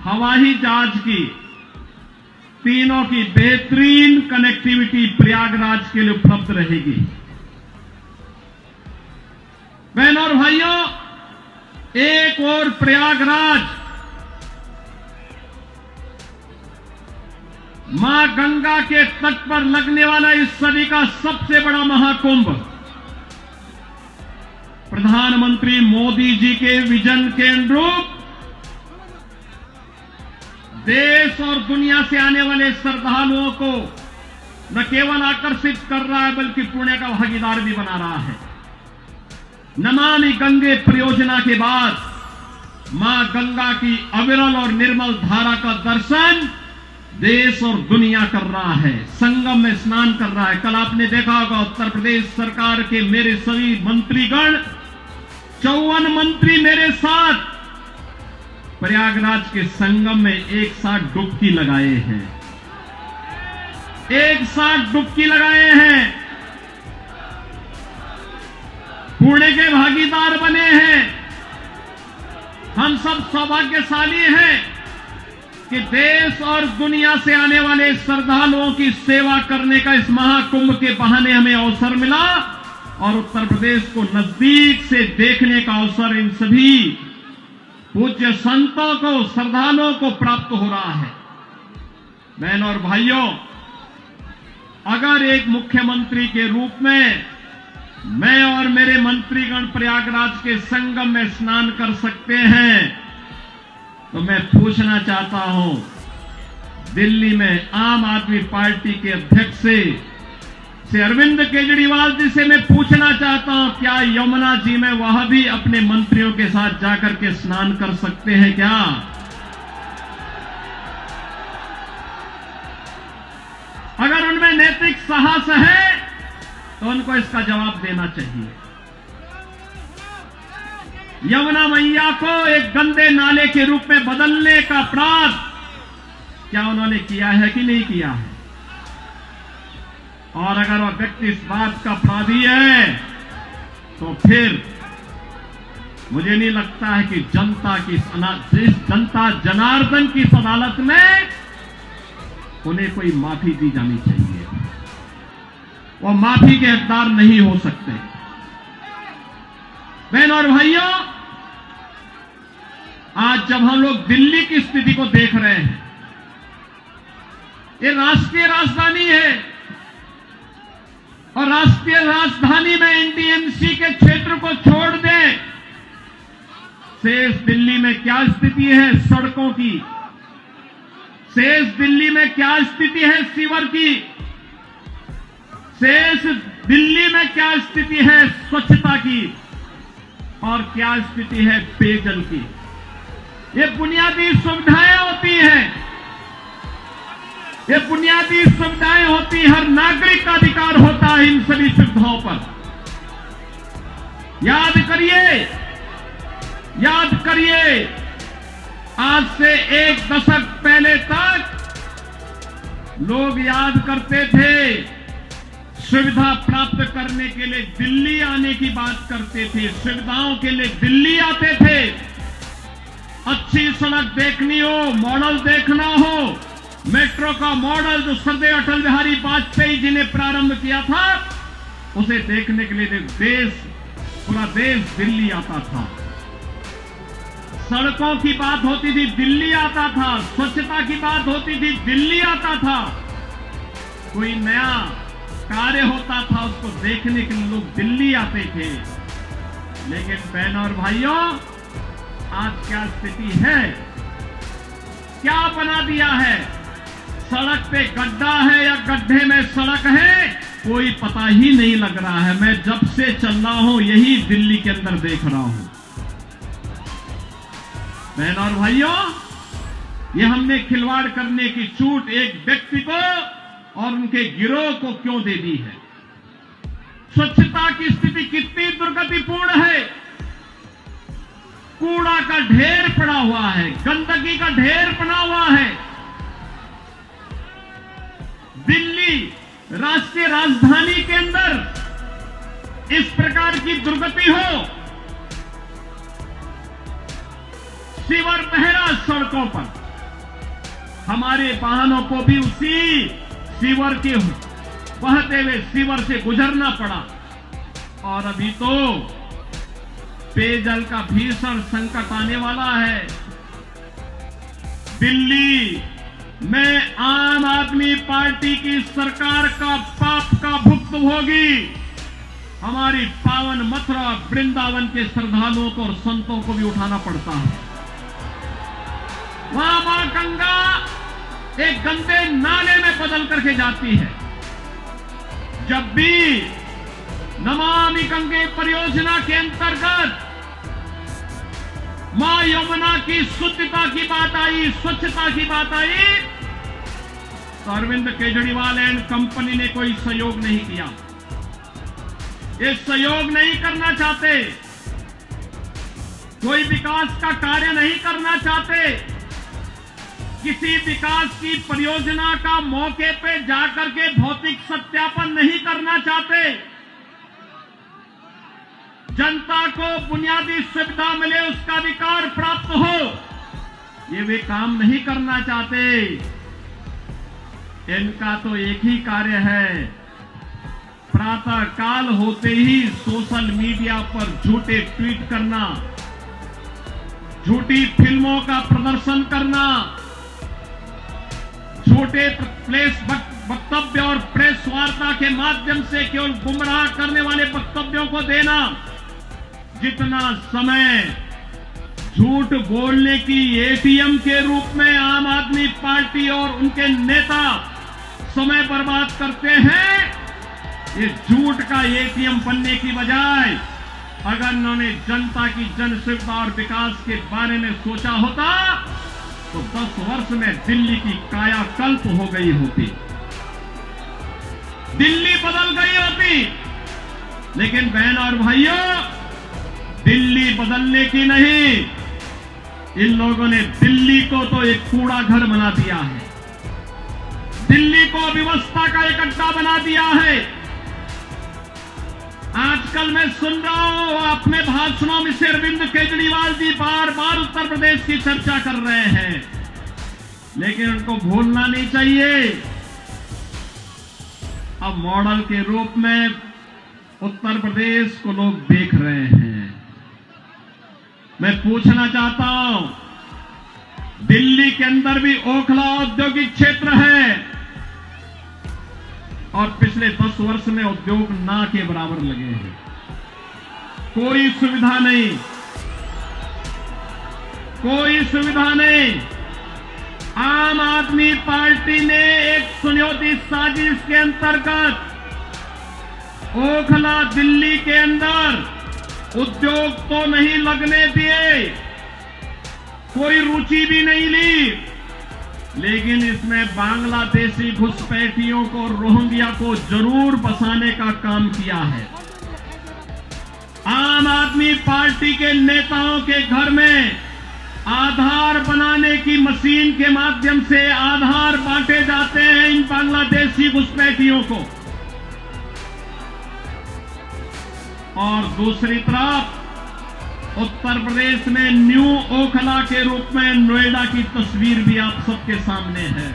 हवाई जहाज की, तीनों की बेहतरीन कनेक्टिविटी प्रयागराज के लिए उपलब्ध रहेगी। बहनों और भाइयों, एक और प्रयागराज मां गंगा के तट पर लगने वाला इस सदी का सबसे बड़ा महाकुंभ प्रधानमंत्री मोदी जी के विजन के अनुरूप देश और दुनिया से आने वाले श्रद्धालुओं को न केवल आकर्षित कर रहा है बल्कि पुण्य का भागीदार भी बना रहा है। नमामि गंगे परियोजना के बाद मां गंगा की अविरल और निर्मल धारा का दर्शन देश और दुनिया कर रहा है, संगम में स्नान कर रहा है। कल आपने देखा होगा उत्तर प्रदेश सरकार के मेरे सभी मंत्रीगण, 54 मंत्री मेरे साथ प्रयागराज के संगम में एक साथ डुबकी लगाए हैं, एक साथ डुबकी लगाए हैं, पुण्य के भागीदार बने हैं। हम सब सौभाग्यशाली हैं कि देश और दुनिया से आने वाले श्रद्धालुओं की सेवा करने का इस महाकुंभ के बहाने हमें अवसर मिला और उत्तर प्रदेश को नजदीक से देखने का अवसर इन सभी पूज्य संतों को, श्रद्धालुओं को प्राप्त हो रहा है। बहनों और भाइयों, अगर एक मुख्यमंत्री के रूप में मैं और मेरे मंत्रीगण प्रयागराज के संगम में स्नान कर सकते हैं तो मैं पूछना चाहता हूं, दिल्ली में आम आदमी पार्टी के अध्यक्ष से अरविंद केजरीवाल जी से मैं पूछना चाहता हूं, क्या यमुना जी में वह भी अपने मंत्रियों के साथ जाकर के स्नान कर सकते हैं क्या? अगर उनमें नैतिक साहस है तो उनको इसका जवाब देना चाहिए। यमुना मैया को एक गंदे नाले के रूप में बदलने का अपराध क्या उन्होंने किया है कि नहीं किया है? और अगर वह व्यक्ति इस बात का अपराधी है तो फिर मुझे नहीं लगता है कि जनता जनार्दन की इस अदालत में उन्हें कोई माफी दी जानी चाहिए। वो माफी के हकदार नहीं हो सकते। बहनों और भाइयों, आज जब हम लोग दिल्ली की स्थिति को देख रहे हैं, ये राष्ट्रीय राजधानी है और राष्ट्रीय राजधानी में एनडीएमसी के क्षेत्र को छोड़ दें, शेष दिल्ली में क्या स्थिति है सड़कों की, शेष दिल्ली में क्या स्थिति है सीवर की, शेष दिल्ली में क्या स्थिति है स्वच्छता की और क्या स्थिति है पेयजल की। ये बुनियादी सुविधाएं होती हैं, ये बुनियादी सुविधाएं होती, हर नागरिक का अधिकार होता है इन सभी सुविधाओं पर। याद करिए, आज से एक दशक पहले तक लोग याद करते थे, सुविधा प्राप्त करने के लिए दिल्ली आने की बात करते थे, सुविधाओं के लिए दिल्ली आते थे। अच्छी सड़क देखनी हो, मॉडल देखना हो, मेट्रो का मॉडल जो सरदार अटल बिहारी वाजपेयी जी ने प्रारंभ किया था, उसे देखने के लिए पूरा देश दिल्ली आता था। सड़कों की बात होती थी, दिल्ली आता था। स्वच्छता की बात होती थी, दिल्ली आता था। कोई नया कार्य होता था, उसको देखने के लिए लोग दिल्ली आते थे। लेकिन बहनों और भाइयों, आज क्या स्थिति है, क्या बना दिया है? सड़क पे गड्ढा है या गड्ढे में सड़क है, कोई पता ही नहीं लग रहा है। मैं जब से चल रहा हूं यही दिल्ली के अंदर देख रहा हूं। बहनों और भाइयों, ये हमने खिलवाड़ करने की छूट एक व्यक्ति को और उनके गिरोह को क्यों दे दी है? स्वच्छता की स्थिति कितनी दुर्गतिपूर्ण है। कूड़ा का ढेर पड़ा हुआ है, गंदगी का ढेर पड़ा हुआ है। दिल्ली राष्ट्रीय राजधानी के अंदर इस प्रकार की दुर्गति हो, सीवर बह रहा सड़कों पर, हमारे वाहनों को भी उसी सीवर के बहते हुए सीवर से गुजरना पड़ा। और अभी तो पेयजल का भीषण संकट आने वाला है। दिल्ली में आम आदमी पार्टी की सरकार का पाप का भुगतभोगी हमारी पावन मथुरा वृंदावन के श्रद्धालुओं को और संतों को भी उठाना पड़ता है। वहां मां गंगा एक गंदे नाले में बदल करके जाती है। जब भी नमामि गंगे परियोजना के अंतर्गत मां यमुना की शुद्धता की बात आई, स्वच्छता की बात आई, तो अरविंद केजरीवाल एंड कंपनी ने कोई सहयोग नहीं किया। ये सहयोग नहीं करना चाहते, कोई विकास का कार्य नहीं करना चाहते, किसी विकास की परियोजना का मौके पे जाकर के भौतिक सत्यापन नहीं करना चाहते, जनता को बुनियादी सुविधा मिले, उसका अधिकार प्राप्त हो, ये वे काम नहीं करना चाहते। इनका तो एक ही कार्य है, प्रातः काल होते ही सोशल मीडिया पर झूठे ट्वीट करना, झूठी फिल्मों का प्रदर्शन करना, झूठे प्रेस वक्तव्य और प्रेस वार्ता के माध्यम से केवल गुमराह करने वाले वक्तव्यों को देना। जितना समय झूठ बोलने की एटीएम के रूप में आम आदमी पार्टी और उनके नेता समय बर्बाद करते हैं, ये झूठ का एटीएम बनने की बजाय अगर उन्होंने जनता की जन सुविधा और विकास के बारे में सोचा होता तो 10 वर्ष में दिल्ली की कायाकल्प हो गई होती, दिल्ली बदल गई होती। लेकिन बहन और भाइयों, दिल्ली बदलने की नहीं, इन लोगों ने दिल्ली को तो एक कूड़ा घर बना दिया है, दिल्ली को अव्यवस्था का एक अड्डा बना दिया है। आजकल मैं सुन रहा हूं अपने भाषणों में से अरविंद केजरीवाल जी बार बार उत्तर प्रदेश की चर्चा कर रहे हैं, लेकिन उनको भूलना नहीं चाहिए अब मॉडल के रूप में उत्तर प्रदेश को लोग देख रहे हैं। मैं पूछना चाहता हूं, दिल्ली के अंदर भी ओखला औद्योगिक क्षेत्र है और पिछले 10 वर्ष में उद्योग ना के बराबर लगे हैं, कोई सुविधा नहीं, कोई सुविधा नहीं। आम आदमी पार्टी ने एक सुनियोजित साजिश के अंतर्गत ओखला दिल्ली के अंदर उद्योग तो नहीं लगने दिए, कोई रुचि भी नहीं ली, लेकिन इसमें बांग्लादेशी घुसपैठियों को, रोहिंग्या को जरूर बसाने का काम किया है। आम आदमी पार्टी के नेताओं के घर में आधार बनाने की मशीन के माध्यम से आधार बांटे जाते हैं इन बांग्लादेशी घुसपैठियों को, और दूसरी तरफ उत्तर प्रदेश में न्यू ओखला के रूप में नोएडा की तस्वीर भी आप सबके सामने है।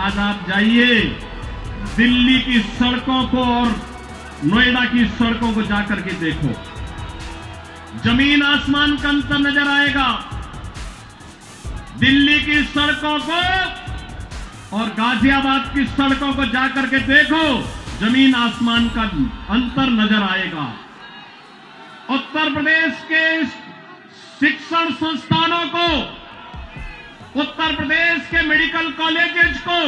आज आप जाइए दिल्ली की सड़कों को और नोएडा की सड़कों को जाकर के देखो, जमीन आसमान का अंतर नजर आएगा। दिल्ली की सड़कों को और गाजियाबाद की सड़कों को जाकर के देखो, जमीन आसमान का अंतर नजर आएगा। उत्तर प्रदेश के शिक्षण संस्थानों को, उत्तर प्रदेश के मेडिकल कॉलेजेस को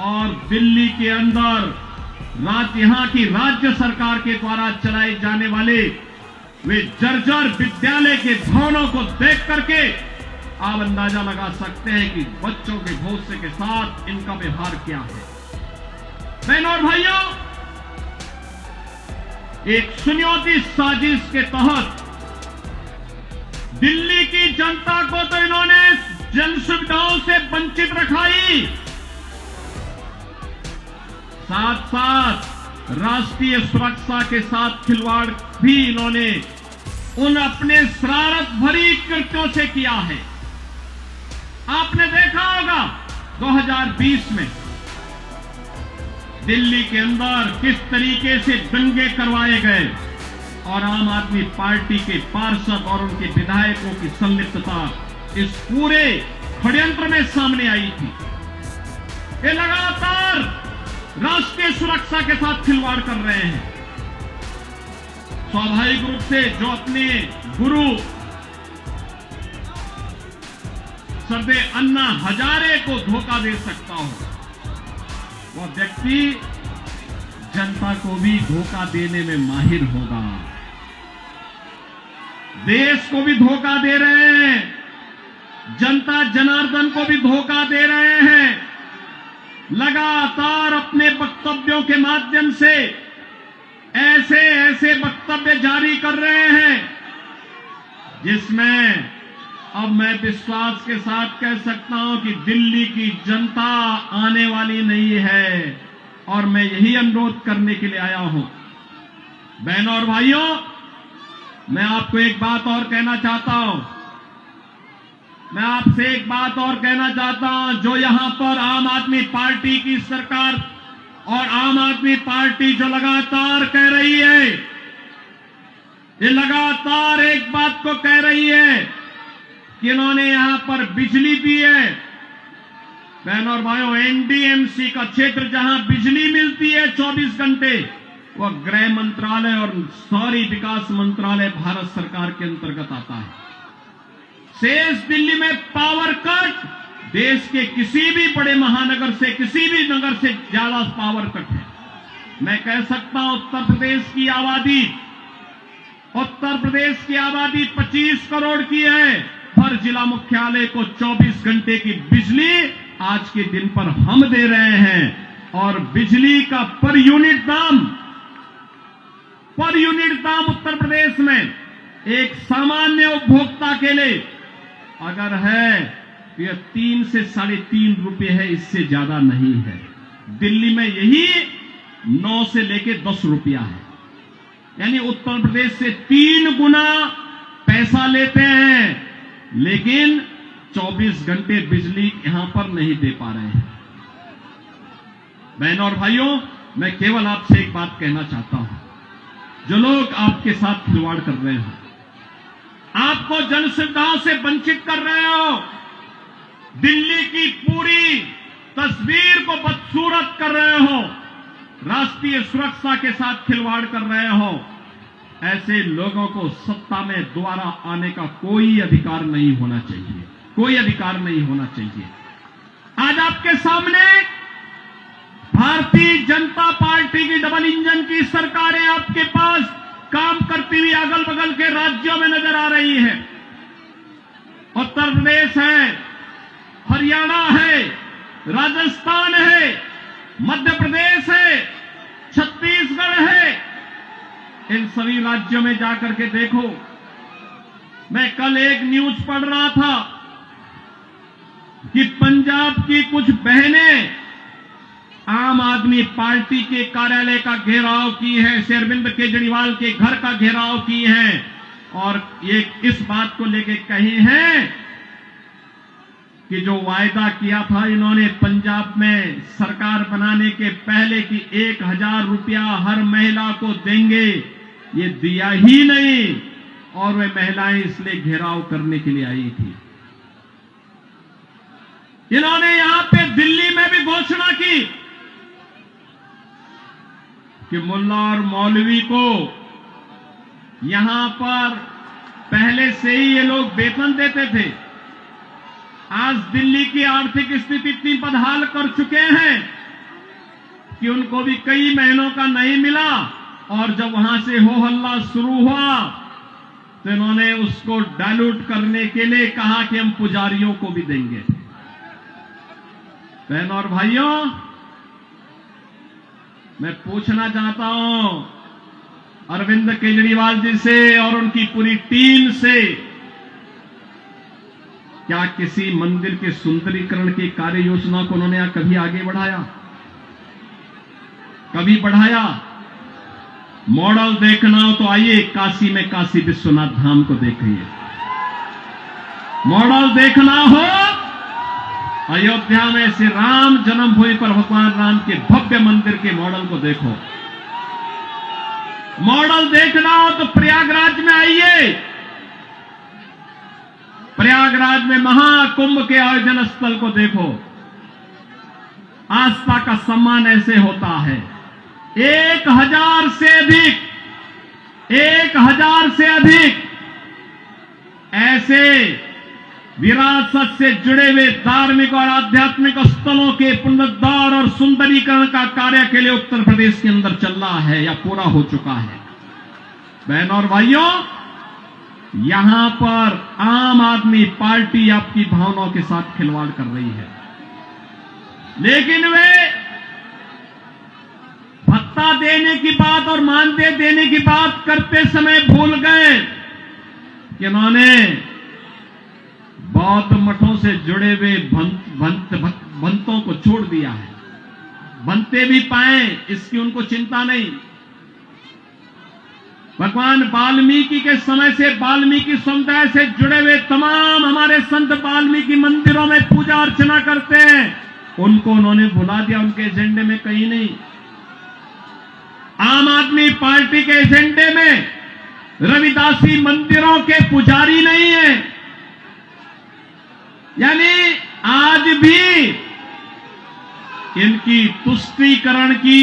और दिल्ली के अंदर यहां की राज्य सरकार के द्वारा चलाए जाने वाले वे जर्जर विद्यालय के भवनों को देख करके आप अंदाजा लगा सकते हैं कि बच्चों के भविष्य के साथ इनका व्यवहार क्या है। बहनों और भाइयों, एक सुनियोजित साजिश के तहत दिल्ली की जनता को तो इन्होंने जन सुविधाओं से वंचित रखा ही, साथ साथ राष्ट्रीय सुरक्षा के साथ खिलवाड़ भी इन्होंने उन अपने शरारत भरी कृत्यों से किया है। आपने देखा होगा 2020 में दिल्ली के अंदर किस तरीके से दंगे करवाए गए और आम आदमी पार्टी के पार्षद और उनके विधायकों की संलिप्तता इस पूरे षड्यंत्र में सामने आई थी। ये लगातार राष्ट्रीय सुरक्षा के साथ खिलवाड़ कर रहे हैं। स्वाभाविक रूप से जो अपने गुरु सरदेव अन्ना हजारे को धोखा दे सकता हो, वह व्यक्ति जनता को भी धोखा देने में माहिर होगा। देश को भी धोखा दे रहे हैं, जनता जनार्दन को भी धोखा दे रहे हैं। लगातार अपने वक्तव्यों के माध्यम से ऐसे ऐसे वक्तव्य जारी कर रहे हैं जिसमें अब मैं विश्वास के साथ कह सकता हूं कि दिल्ली की जनता आने वाली नहीं है। और मैं यही अनुरोध करने के लिए आया हूं। बहनों और भाइयों, मैं आपको एक बात और कहना चाहता हूं। मैं आपसे एक बात और कहना चाहता हूं। जो यहां पर आम आदमी पार्टी की सरकार और आम आदमी पार्टी जो लगातार कह रही है, ये लगातार एक बात को कह रही है कि इन्होंने यहां पर बिजली दी है। बहनों और भाइयों, एनडीएमसी का क्षेत्र जहां बिजली मिलती है 24 घंटे, वह गृह मंत्रालय और शहरी विकास मंत्रालय भारत सरकार के अंतर्गत आता है। शेष दिल्ली में पावर कट देश के किसी भी बड़े महानगर से, किसी भी नगर से ज्यादा पावर कट है। मैं कह सकता हूं उत्तर प्रदेश की आबादी 25 करोड़ की है। हर जिला मुख्यालय को 24 घंटे की बिजली आज के दिन पर हम दे रहे हैं। और बिजली का पर यूनिट दाम उत्तर प्रदेश में एक सामान्य उपभोक्ता के लिए अगर है तो यह 3 से 3.5 रुपए है, इससे ज्यादा नहीं है। दिल्ली में यही 9 से लेके 10 रुपया है। यानी उत्तर प्रदेश से 3 गुना पैसा लेते हैं, लेकिन 24 घंटे बिजली यहां पर नहीं दे पा रहे हैं। बहनों और भाइयों, मैं केवल आपसे एक बात कहना चाहता हूं। जो लोग आपके साथ खिलवाड़ कर रहे हो, आपको जन सुविधाओं से वंचित कर रहे हो, दिल्ली की पूरी तस्वीर को बदसूरत कर रहे हो, राष्ट्रीय सुरक्षा के साथ खिलवाड़ कर रहे हो, ऐसे लोगों को सत्ता में दोबारा आने का कोई अधिकार नहीं होना चाहिए। कोई अधिकार नहीं होना चाहिए। आज आपके सामने भारतीय जनता पार्टी की डबल इंजन की सरकारें आपके पास काम करती हुई अगल बगल के राज्यों में नजर आ रही है। उत्तर प्रदेश है, हरियाणा है, राजस्थान है, मध्य प्रदेश है, छत्तीसगढ़ है। इन सभी राज्यों में जाकर के देखो। मैं कल एक न्यूज पढ़ रहा था कि पंजाब की कुछ बहनें आम आदमी पार्टी के कार्यालय का घेराव की है, श्री अरविंद केजरीवाल के घर का घेराव की है और ये इस बात को लेके कही है कि जो वायदा किया था इन्होंने पंजाब में सरकार बनाने के पहले कि 1000 रुपया हर महिला को देंगे, ये दिया ही नहीं और वे महिलाएं इसलिए घेराव करने के लिए आई थी। इन्होंने यहां पे दिल्ली में भी घोषणा की कि मुल्ला और मौलवी को यहां पर पहले से ही ये लोग वेतन देते थे। आज दिल्ली की आर्थिक स्थिति इतनी बदहाल कर चुके हैं कि उनको भी कई महीनों का नहीं मिला और जब वहां से हो हल्ला शुरू हुआ तो इन्होंने उसको डाइल्यूट करने के लिए कहा कि हम पुजारियों को भी देंगे। बहनों और भाइयों, मैं पूछना चाहता हूं अरविंद केजरीवाल जी से और उनकी पूरी टीम से, क्या किसी मंदिर के सुंदरीकरण की कार्य योजना को उन्होंने कभी आगे बढ़ाया? कभी बढ़ाया? मॉडल देखना हो तो आइए काशी में काशी विश्वनाथ धाम को देखिए। मॉडल देखना हो अयोध्या में श्री राम जन्मभूमि पर भगवान राम के भव्य मंदिर के मॉडल को देखो। मॉडल देखना हो तो प्रयागराज में आइए। प्रयागराज में महाकुंभ के आयोजन स्थल को देखो। आस्था का सम्मान ऐसे होता है। 1000 से अधिक ऐसे विरासत से जुड़े हुए धार्मिक और आध्यात्मिक स्थलों के पुनरुद्धार और सुंदरीकरण का कार्य के लिए उत्तर प्रदेश के अंदर चल रहा है या पूरा हो चुका है। बहनों और भाइयों, यहां पर आम आदमी पार्टी आपकी भावनाओं के साथ खिलवाड़ कर रही है, लेकिन वे भत्ता देने की बात और मानदेय देने की बात करते समय भूल गए कि उन्होंने बौद्ध मठों से जुड़े हुए भंतों को छोड़ दिया है। बनते भी पाए इसकी उनको चिंता नहीं। भगवान वाल्मीकि के समय से वाल्मीकि समुदाय से जुड़े हुए तमाम हमारे संत वाल्मीकि मंदिरों में पूजा अर्चना करते हैं, उनको उन्होंने भुला दिया। उनके एजेंडे में कहीं नहीं। आम आदमी पार्टी के एजेंडे में रविदासी मंदिरों के पुजारी नहीं है। यानी आज भी इनकी तुष्टीकरण की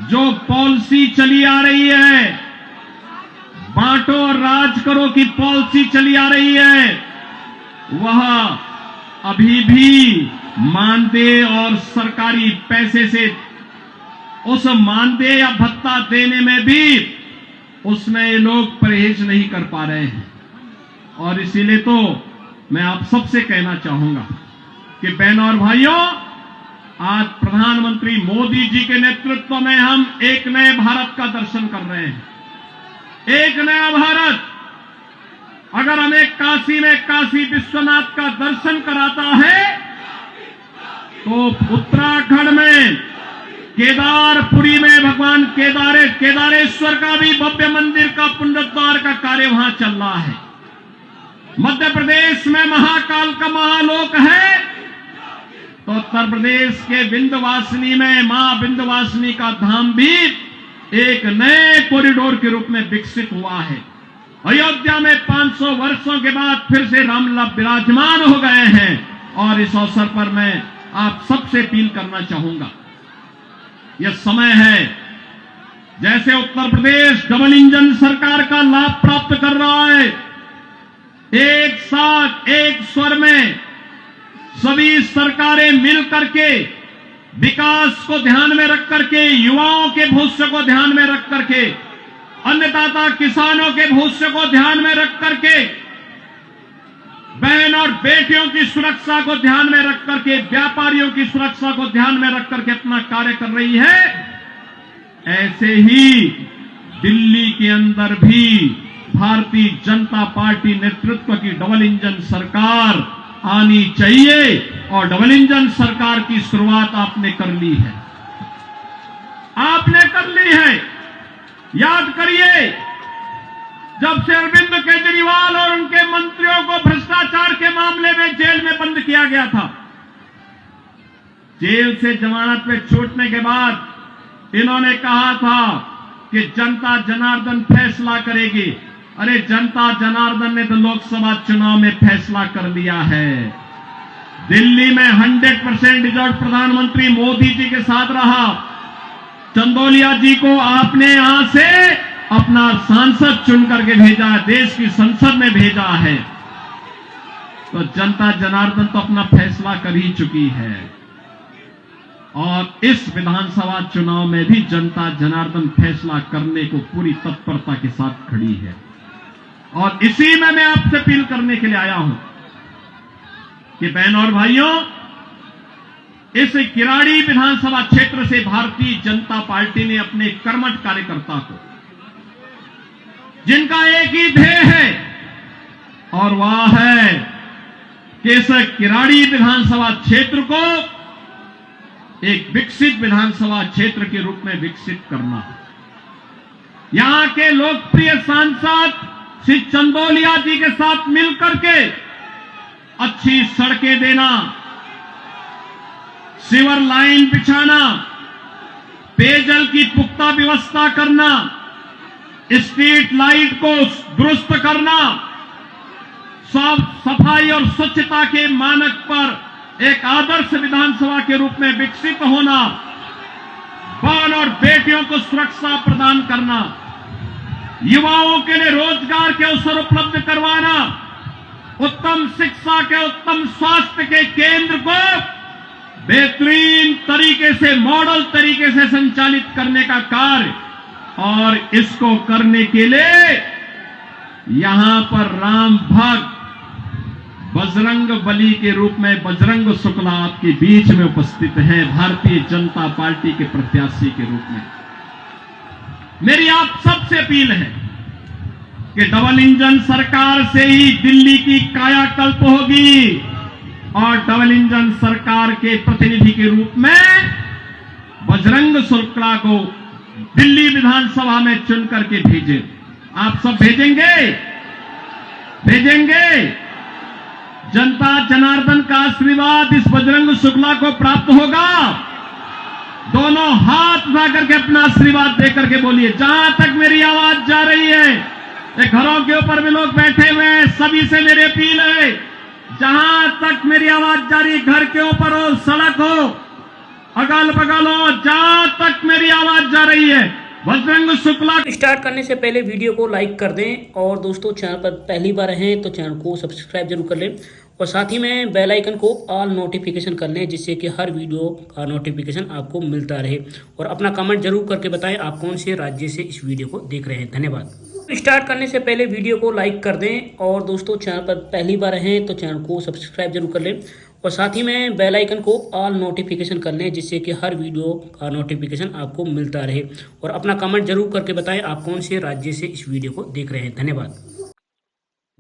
जो पॉलिसी चली आ रही है, बांटो और राज करो की पॉलिसी चली आ रही है, वह अभी भी मानदेय और सरकारी पैसे से उस मानदेय या भत्ता देने में भी उसमें ये लोग परहेज नहीं कर पा रहे हैं। और इसीलिए तो मैं आप सबसे कहना चाहूंगा कि बहनों और भाइयों, आज प्रधानमंत्री मोदी जी के नेतृत्व में हम एक नए भारत का दर्शन कर रहे हैं। एक नया भारत। अगर हमें काशी में काशी विश्वनाथ का दर्शन कराता है तो उत्तराखंड में केदारपुरी में भगवान केदारेश्वर का भी भव्य मंदिर का पुनरुद्धार का कार्य वहां चल रहा है। मध्य प्रदेश में महाकाल का महालोक है, तो उत्तर प्रदेश के विंध्यवासिनी में मां विंध्यवासिनी का धाम भी एक नए कॉरिडोर के रूप में विकसित हुआ है। अयोध्या में 500 वर्षों के बाद फिर से रामलला विराजमान हो गए हैं। और इस अवसर पर मैं आप सबसे अपील करना चाहूंगा, यह समय है, जैसे उत्तर प्रदेश डबल इंजन सरकार का लाभ प्राप्त कर रहा है, एक साथ एक स्वर में सभी सरकारें मिल करके विकास को ध्यान में रख करके, युवाओं के भविष्य को ध्यान में रख करके, अन्नदाता किसानों के भविष्य को ध्यान में रख करके, बहन और बेटियों की सुरक्षा को ध्यान में रख करके, व्यापारियों की सुरक्षा को ध्यान में रख करके अपना कार्य कर रही है। ऐसे ही दिल्ली के अंदर भी भारतीय जनता पार्टी नेतृत्व की डबल इंजन सरकार आनी चाहिए और डबल इंजन सरकार की शुरुआत आपने कर ली है। आपने कर ली है। याद करिए, जब से अरविंद केजरीवाल और उनके मंत्रियों को भ्रष्टाचार के मामले में जेल में बंद किया गया था, जेल से जमानत पे छूटने के बाद इन्होंने कहा था कि जनता जनार्दन फैसला करेगी। अरे जनता जनार्दन ने तो लोकसभा चुनाव में फैसला कर लिया है। दिल्ली में 100% रिजल्ट प्रधानमंत्री मोदी जी के साथ रहा। चंदौलिया जी को आपने यहां से अपना सांसद चुन करके भेजा, देश की संसद में भेजा है, तो जनता जनार्दन तो अपना फैसला कर ही चुकी है। और इस विधानसभा चुनाव में भी जनता जनार्दन फैसला करने को पूरी तत्परता के साथ खड़ी है। और इसी में मैं आपसे अपील करने के लिए आया हूं कि बहनों और भाइयों, इस किराड़ी विधानसभा क्षेत्र से भारतीय जनता पार्टी ने अपने कर्मठ कार्यकर्ता को, जिनका एक ही ध्येय है और वह है कि इस किराड़ी विधानसभा क्षेत्र को एक विकसित विधानसभा क्षेत्र के रूप में विकसित करना। यहां के लोकप्रिय सांसद श्री चंदौलिया जी के साथ मिलकर के अच्छी सड़कें देना, सीवर लाइन बिछाना, पेयजल की पुख्ता व्यवस्था करना, स्ट्रीट लाइट को दुरुस्त करना, साफ सफाई और स्वच्छता के मानक पर एक आदर्श विधानसभा के रूप में विकसित होना, बहन और बेटियों को सुरक्षा प्रदान करना, युवाओं के लिए रोजगार के अवसर उपलब्ध करवाना, उत्तम शिक्षा के, उत्तम स्वास्थ्य के केंद्र को बेहतरीन तरीके से, मॉडल तरीके से संचालित करने का कार्य, और इसको करने के लिए यहां पर राम भक्त बजरंग बली के रूप में बजरंग शुक्ला आपके बीच में उपस्थित हैं, भारतीय जनता पार्टी के प्रत्याशी के रूप में। मेरी आप सबसे अपील है कि डबल इंजन सरकार से ही दिल्ली की कायाकल्प होगी, और डबल इंजन सरकार के प्रतिनिधि के रूप में बजरंग शुक्ला को दिल्ली विधानसभा में चुन करके भेजें। आप सब भेजेंगे? भेजेंगे? जनता जनार्दन का आशीर्वाद इस बजरंग शुक्ला को प्राप्त होगा? दोनों हाथ उठा करके अपना आशीर्वाद देकर के बोलिए। जहां तक मेरी आवाज जा रही है, ये घरों के ऊपर भी लोग बैठे हुए हैं, सभी से मेरी अपील है, जहां तक मेरी आवाज जा रही है, घर के ऊपर हो, सड़क हो, अगल बगल हो, जहां तक मेरी आवाज जा रही है, बजरंग शुक्ला। स्टार्ट करने से पहले वीडियो को लाइक कर दें, और दोस्तों चैनल पर पहली बार हैं तो चैनल को सब्सक्राइब जरूर कर लें, और साथ ही में बेल आइकन को ऑल नोटिफिकेशन कर लें, जिससे कि हर वीडियो का नोटिफिकेशन आपको मिलता रहे। और अपना कमेंट जरूर करके बताएं आप कौन से राज्य से इस वीडियो को देख रहे हैं। धन्यवाद। स्टार्ट करने से पहले वीडियो को लाइक कर दें, और दोस्तों चैनल पर पहली बार हैं तो चैनल को सब्सक्राइब जरूर कर लें, और साथ ही में बेल आइकन को ऑल नोटिफिकेशन कर लें, जिससे कि हर वीडियो का नोटिफिकेशन आपको मिलता रहे। और अपना कमेंट जरूर करके बताएं आप कौन से राज्य से इस वीडियो को देख रहे हैं। धन्यवाद।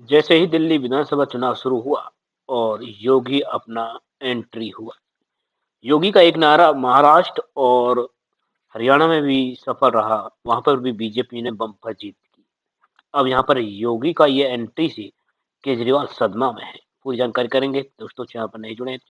जैसे ही दिल्ली विधानसभा चुनाव शुरू हुआ और योगी अपना एंट्री हुआ, योगी का एक नारा महाराष्ट्र और हरियाणा में भी सफल रहा, वहां पर भी बीजेपी ने बम्पर जीत की। अब यहाँ पर योगी का ये एंट्री से केजरीवाल सदमा में है। पूरी जानकारी करेंगे दोस्तों, चैनल पर नहीं जुड़े